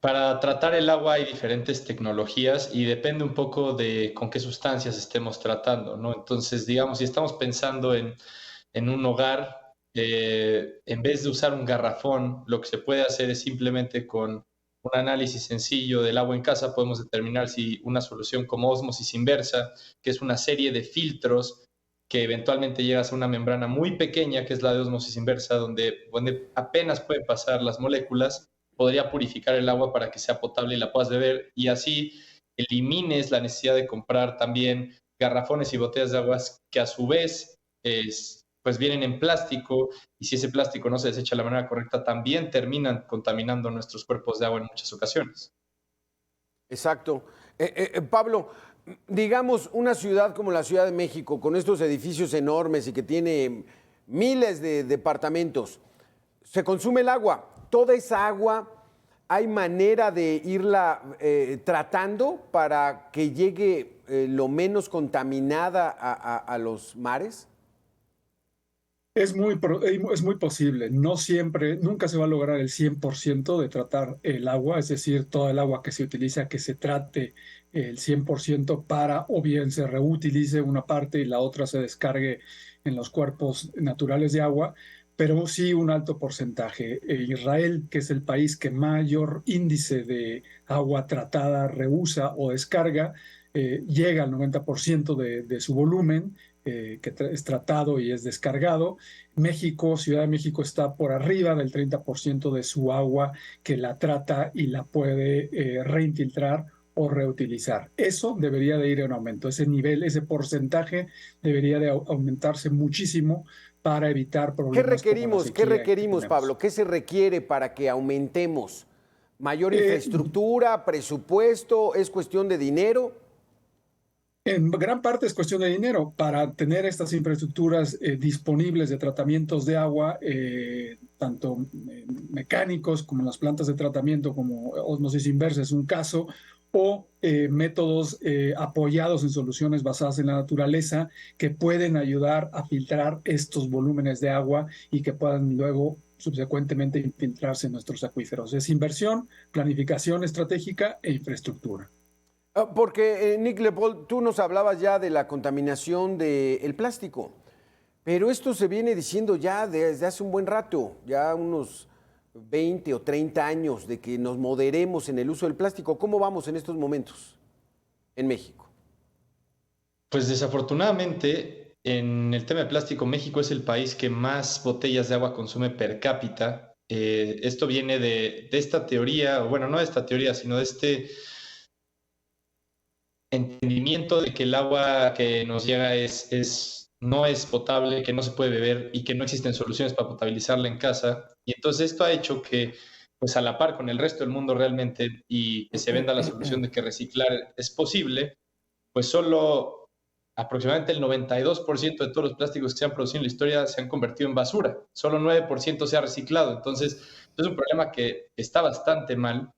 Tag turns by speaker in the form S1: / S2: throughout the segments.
S1: Para tratar el agua hay diferentes tecnologías y depende un poco de con qué sustancias estemos tratando, ¿no? Entonces, digamos, si estamos pensando en un hogar, en vez de usar un garrafón, lo que se puede hacer es simplemente con un análisis sencillo del agua en casa, podemos determinar si una solución como ósmosis inversa, que es una serie de filtros que eventualmente llegas a una membrana muy pequeña, que es la de ósmosis inversa, donde apenas pueden pasar las moléculas, podría purificar el agua para que sea potable y la puedas beber, y así elimines la necesidad de comprar también garrafones y botellas de aguas que a su vez pues vienen en plástico, y si ese plástico no se desecha de la manera correcta, también terminan contaminando nuestros cuerpos de agua en muchas ocasiones.
S2: Exacto. Pablo, digamos una ciudad como la Ciudad de México, con estos edificios enormes y que tiene miles de departamentos, se consume el agua. Toda esa agua, ¿hay manera de irla tratando para que llegue lo menos contaminada a los mares?
S3: Es muy posible. No siempre, nunca se va a lograr el 100% de tratar el agua, es decir, toda el agua que se utiliza, que se trate el 100% para o bien se reutilice una parte y la otra se descargue en los cuerpos naturales de agua, pero sí un alto porcentaje. Israel, que es el país que mayor índice de agua tratada reusa o descarga, llega al 90% de su volumen, es tratado y es descargado. México, Ciudad de México está por arriba del 30% de su agua que la trata y la puede reinfiltrar o reutilizar. Eso debería de ir en aumento. Ese nivel, ese porcentaje debería de aumentarse muchísimo para evitar problemas como la
S2: ¿Qué
S3: sequía que
S2: requerimos,
S3: tenemos.
S2: Pablo? ¿Qué se requiere para que aumentemos? ¿Mayor
S3: Eh,
S2: infraestructura, presupuesto? ¿Es cuestión de dinero?
S3: En gran parte es cuestión de dinero. Para tener estas infraestructuras disponibles de tratamientos de agua, tanto mecánicos como las plantas de tratamiento, como osmosis inversa es un caso, o métodos apoyados en soluciones basadas en la naturaleza que pueden ayudar a filtrar estos volúmenes de agua y que puedan luego subsecuentemente infiltrarse en nuestros acuíferos. Es inversión, planificación estratégica e infraestructura.
S2: Porque, Nick Leopold, tú nos hablabas ya de la contaminación del plástico, pero esto se viene diciendo ya desde hace un buen rato, ya unos 20 o 30 años de que nos moderemos en el uso del plástico. ¿Cómo vamos en estos momentos en México?
S1: Pues desafortunadamente, en el tema de plástico, México es el país que más botellas de agua consume per cápita. Esto viene de esta teoría, o bueno, no de esta teoría, sino de este entendimiento de que el agua que nos llega no es potable, que no se puede beber y que no existen soluciones para potabilizarla en casa. Y entonces esto ha hecho que, pues a la par con el resto del mundo realmente, y que se venda la solución de que reciclar es posible, pues solo aproximadamente el 92% de todos los plásticos que se han producido en la historia se han convertido en basura. Solo 9% se ha reciclado. Entonces, es un problema que está bastante mal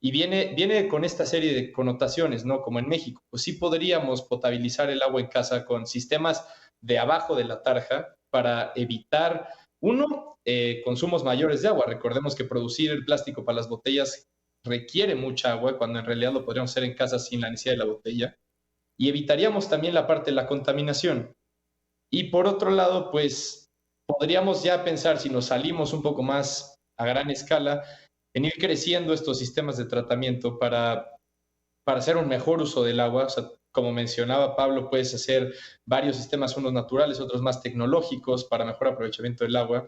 S1: y viene con esta serie de connotaciones, ¿no? Como en México, pues sí podríamos potabilizar el agua en casa con sistemas de abajo de la tarja para evitar, uno, consumos mayores de agua. Recordemos que producir el plástico para las botellas requiere mucha agua, cuando en realidad lo podríamos hacer en casa sin la necesidad de la botella, y evitaríamos también la parte de la contaminación. Y por otro lado, pues podríamos ya pensar, si nos salimos un poco más a gran escala, en ir creciendo estos sistemas de tratamiento para hacer un mejor uso del agua. O sea, como mencionaba Pablo, puedes hacer varios sistemas, unos naturales, otros más tecnológicos, para mejor aprovechamiento del agua,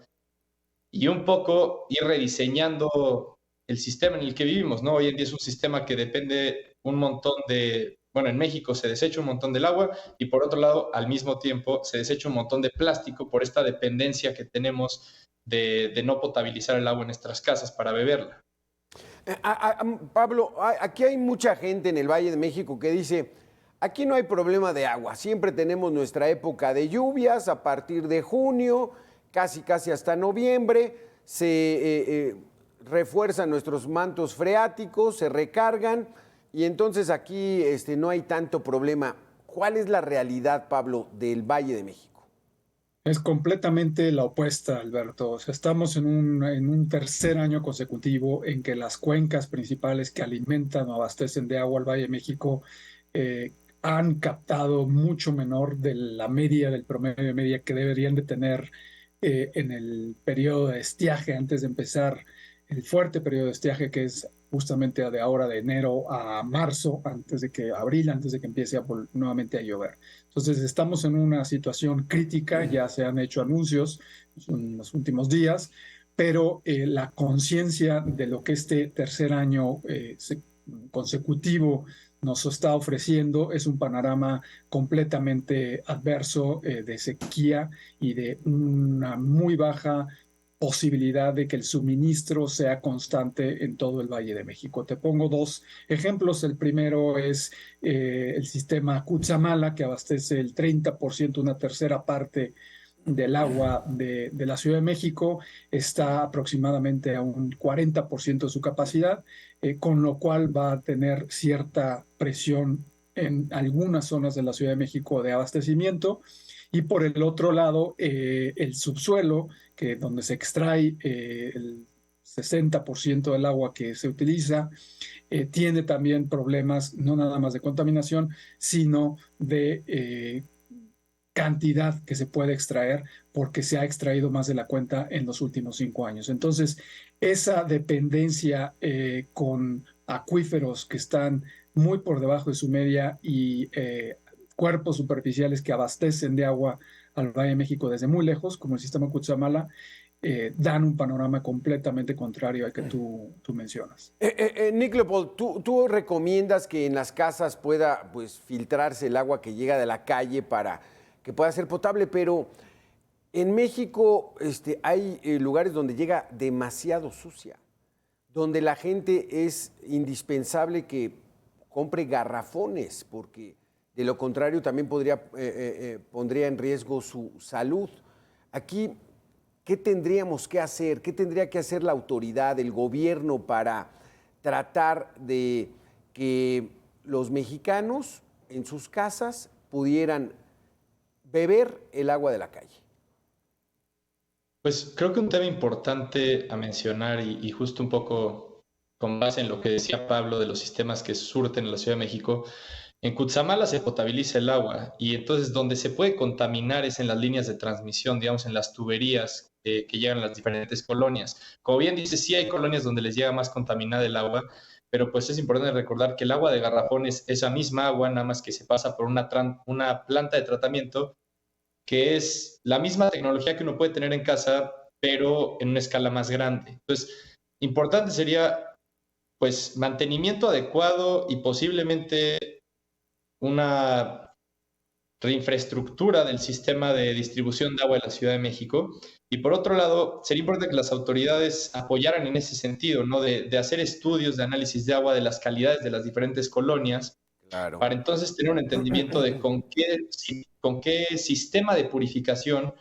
S1: y un poco ir rediseñando el sistema en el que vivimos, ¿no? Hoy en día es un sistema que depende un montón bueno, en México se desecha un montón del agua, y por otro lado, al mismo tiempo, se desecha un montón de plástico por esta dependencia que tenemos de no potabilizar el agua en nuestras casas para beberla.
S2: Pablo, aquí hay mucha gente en el Valle de México que dice, aquí no hay problema de agua, siempre tenemos nuestra época de lluvias a partir de junio, casi hasta noviembre, se refuerzan nuestros mantos freáticos, se recargan y entonces aquí no hay tanto problema. ¿Cuál es la realidad, Pablo, del Valle de México?
S3: Es completamente la opuesta, Alberto. O sea, estamos en un tercer año consecutivo en que las cuencas principales que alimentan o abastecen de agua al Valle de México eh, han captado mucho menor de la media, del promedio de media que deberían de tener en el periodo de estiaje, antes de empezar el fuerte periodo de estiaje, que es justamente de ahora de enero a marzo, abril, antes de que empiece nuevamente a llover. Entonces estamos en una situación crítica, ya se han hecho anuncios en los últimos días, pero la conciencia de lo que este tercer año consecutivo nos está ofreciendo es un panorama completamente adverso de sequía y de una muy baja posibilidad de que el suministro sea constante en todo el Valle de México. Te pongo dos ejemplos. El primero es el sistema Cutzamala, que abastece el 30%, una tercera parte del agua de la Ciudad de México, está aproximadamente a un 40% de su capacidad, con lo cual va a tener cierta presión en algunas zonas de la Ciudad de México de abastecimiento. Y por el otro lado, el subsuelo, que donde se extrae el 60% del agua que se utiliza, tiene también problemas no nada más de contaminación, sino de cantidad que se puede extraer porque se ha extraído más de la cuenta en los últimos 5 años. Entonces, esa dependencia con acuíferos que están muy por debajo de su media y cuerpos superficiales que abastecen de agua al Valle de México desde muy lejos, como el sistema Cutzamala, dan un panorama completamente contrario al que tú mencionas.
S2: Nick Leopold, ¿tú recomiendas que en las casas pueda pues, filtrarse el agua que llega de la calle para que pueda ser potable? Pero en México hay lugares donde llega demasiado sucia, donde la gente es indispensable que compre garrafones, porque de lo contrario también pondría en riesgo su salud. Aquí, ¿qué tendríamos que hacer? ¿Qué tendría que hacer la autoridad, el gobierno, para tratar de que los mexicanos en sus casas pudieran beber el agua de la calle?
S1: Pues creo que un tema importante a mencionar y justo un poco con base en lo que decía Pablo de los sistemas que surten en la Ciudad de México, en Cutzamala se potabiliza el agua y entonces donde se puede contaminar es en las líneas de transmisión, digamos, en las tuberías que llegan a las diferentes colonias. Como bien dice, sí hay colonias donde les llega más contaminada el agua, pero pues es importante recordar que el agua de garrafón es esa misma agua, nada más que se pasa por una planta de tratamiento que es la misma tecnología que uno puede tener en casa, pero en una escala más grande. Entonces, importante sería, pues, mantenimiento adecuado y posiblemente una reinfraestructura del sistema de distribución de agua de la Ciudad de México. Y por otro lado, sería importante que las autoridades apoyaran en ese sentido, ¿no? De hacer estudios de análisis de agua de las calidades de las diferentes colonias,
S2: Claro.
S1: para entonces tener un entendimiento de con qué sistema de purificación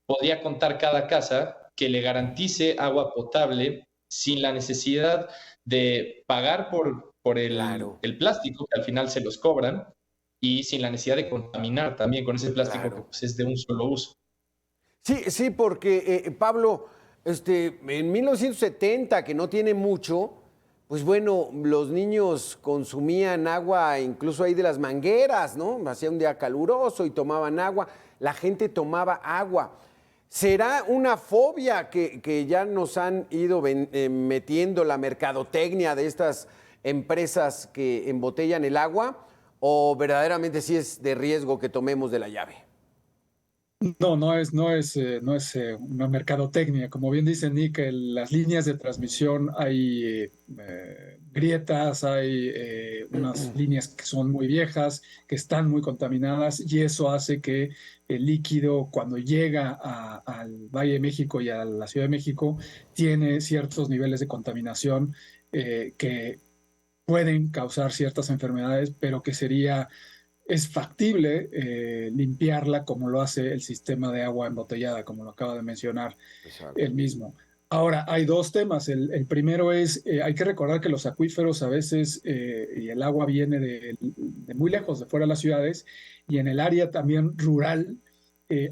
S1: podría contar cada casa que le garantice agua potable sin la necesidad de pagar por
S2: Claro,
S1: el plástico, que al final se los cobran, y sin la necesidad de contaminar también con ese plástico que
S2: claro.
S1: pues, es de un solo uso.
S2: Sí, sí, porque Pablo, en 1970, que no tiene mucho, pues bueno, los niños consumían agua incluso ahí de las mangueras, ¿no? Hacía un día caluroso y tomaban agua, la gente tomaba agua. ¿Será una fobia que ya nos han ido metiendo la mercadotecnia de estas empresas que embotellan el agua? ¿O verdaderamente sí es de riesgo que tomemos de la llave?
S3: No es una mercadotecnia. Como bien dice Nick, las líneas de transmisión hay grietas, hay unas líneas que son muy viejas, que están muy contaminadas y eso hace que el líquido cuando llega al Valle de México y a la Ciudad de México tiene ciertos niveles de contaminación que pueden causar ciertas enfermedades, pero que es factible limpiarla como lo hace el sistema de agua embotellada, como lo acaba de mencionar
S2: Exacto.
S3: él mismo. Ahora, hay dos temas. El primero es, hay que recordar que los acuíferos a veces, y el agua viene de muy lejos, de fuera de las ciudades, y en el área también rural,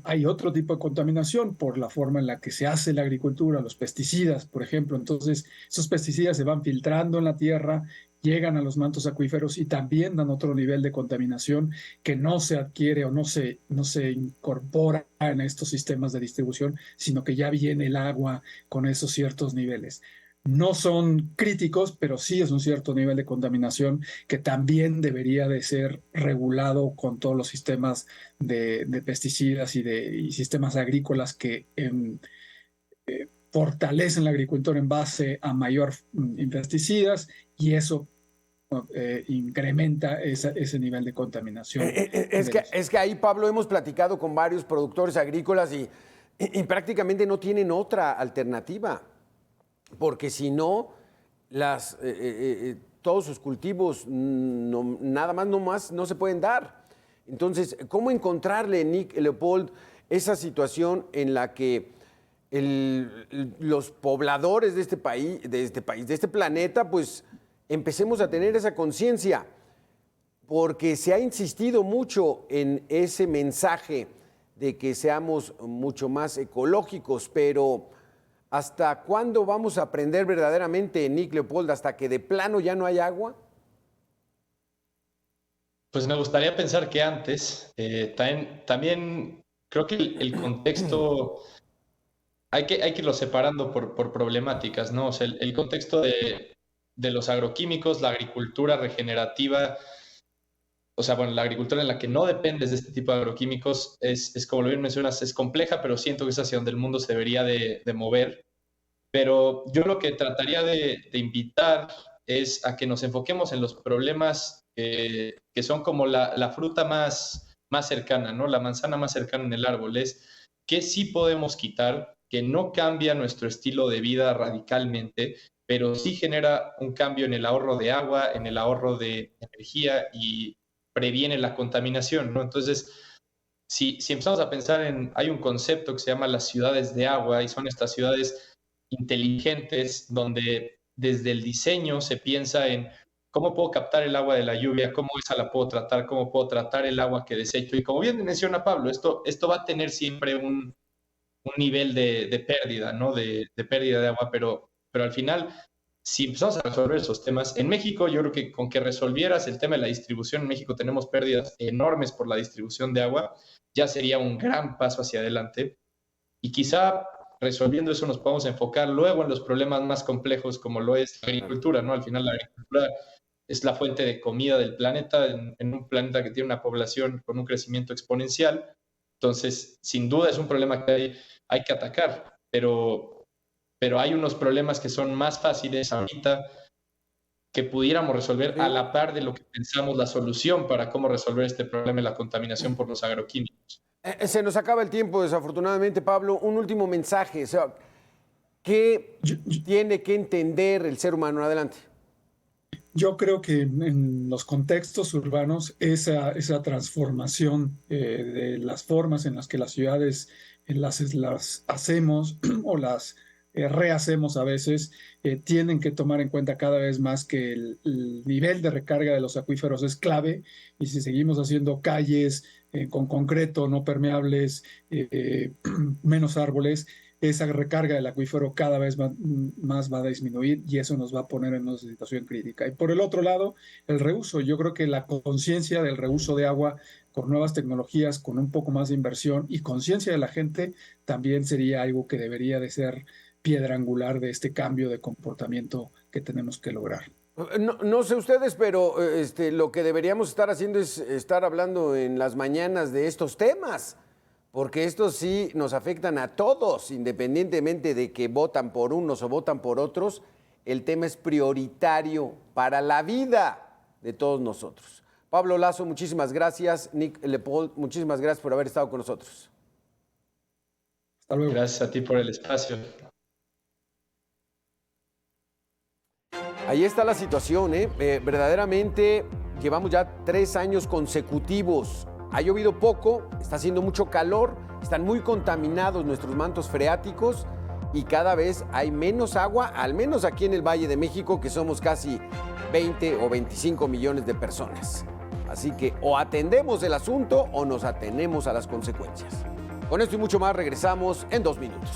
S3: hay otro tipo de contaminación por la forma en la que se hace la agricultura, los pesticidas, por ejemplo. Entonces, esos pesticidas se van filtrando en la tierra, llegan a los mantos acuíferos y también dan otro nivel de contaminación que no se adquiere o no se incorpora en estos sistemas de distribución, sino que ya viene el agua con esos ciertos niveles. No son críticos, pero sí es un cierto nivel de contaminación que también debería de ser regulado con todos los sistemas de pesticidas y sistemas agrícolas que fortalecen la agricultura en base a mayor pesticidas, y eso incrementa ese nivel de contaminación.
S2: Es que ahí, Pablo, hemos platicado con varios productores agrícolas y prácticamente no tienen otra alternativa, porque si no, todos sus cultivos nada más no se pueden dar. Entonces, ¿cómo encontrarle, Nick Leopold, esa situación en la que los pobladores de este planeta, pues empecemos a tener esa conciencia? Porque se ha insistido mucho en ese mensaje de que seamos mucho más ecológicos, pero ¿hasta cuándo vamos a aprender verdaderamente, Nick Leopold? ¿Hasta que de plano ya no hay agua?
S1: Pues me gustaría pensar que antes. También creo que el contexto hay que irlo separando por problemáticas, ¿no? O sea, el contexto de los agroquímicos, la agricultura regenerativa, o sea, bueno, la agricultura en la que no dependes de este tipo de agroquímicos es como lo bien mencionas, es compleja, pero siento que es hacia donde el mundo se debería de mover. Pero yo lo que trataría de invitar es a que nos enfoquemos en los problemas que son como la fruta más cercana, ¿no? La manzana más cercana en el árbol. Es que sí podemos quitar, que no cambia nuestro estilo de vida radicalmente, pero sí genera un cambio en el ahorro de agua, en el ahorro de energía y previene la contaminación, ¿no? Entonces, si empezamos a pensar hay un concepto que se llama las ciudades de agua, y son estas ciudades inteligentes donde desde el diseño se piensa en cómo puedo captar el agua de la lluvia, cómo esa la puedo tratar, cómo puedo tratar el agua que desecho. Y como bien menciona Pablo, esto va a tener siempre un nivel de pérdida, ¿no? De pérdida de agua, pero al final, si empezamos a resolver esos temas, en México yo creo que con que resolvieras el tema de la distribución, en México tenemos pérdidas enormes por la distribución de agua, ya sería un gran paso hacia adelante. Y quizá resolviendo eso nos podemos enfocar luego en los problemas más complejos como lo es la agricultura, ¿no? Al final la agricultura es la fuente de comida del planeta, en un planeta que tiene una población con un crecimiento exponencial. Entonces, sin duda es un problema que hay que atacar, pero hay unos problemas que son más fáciles ahorita que pudiéramos resolver a la par de lo que pensamos la solución para cómo resolver este problema de la contaminación por los agroquímicos.
S2: Se nos acaba el tiempo, desafortunadamente, Pablo. Un último mensaje. O sea, ¿qué tiene que entender el ser humano? Adelante.
S3: Yo creo que en los contextos urbanos esa transformación de las formas en las que las ciudades las hacemos o las rehacemos a veces, tienen que tomar en cuenta cada vez más que el nivel de recarga de los acuíferos es clave, y si seguimos haciendo calles con concreto, no permeables, menos árboles, esa recarga del acuífero cada vez más va a disminuir, y eso nos va a poner en una situación crítica. Y por el otro lado, el reuso. Yo creo que la conciencia del reuso de agua con nuevas tecnologías, con un poco más de inversión y conciencia de la gente, también sería algo que debería de ser piedra angular de este cambio de comportamiento que tenemos que lograr.
S2: No sé ustedes, pero lo que deberíamos estar haciendo es estar hablando en las mañanas de estos temas, porque estos sí nos afectan a todos, independientemente de que votan por unos o votan por otros. El tema es prioritario para la vida de todos nosotros. Pablo Laso, muchísimas gracias. Nick Leopold, muchísimas gracias por haber estado con nosotros.
S3: Hasta luego.
S1: Gracias a ti por el espacio.
S2: Ahí está la situación, verdaderamente llevamos ya 3 años consecutivos. Ha llovido poco, está haciendo mucho calor, están muy contaminados nuestros mantos freáticos y cada vez hay menos agua, al menos aquí en el Valle de México, que somos casi 20 o 25 millones de personas. Así que o atendemos el asunto o nos atenemos a las consecuencias. Con esto y mucho más regresamos en 2 minutos.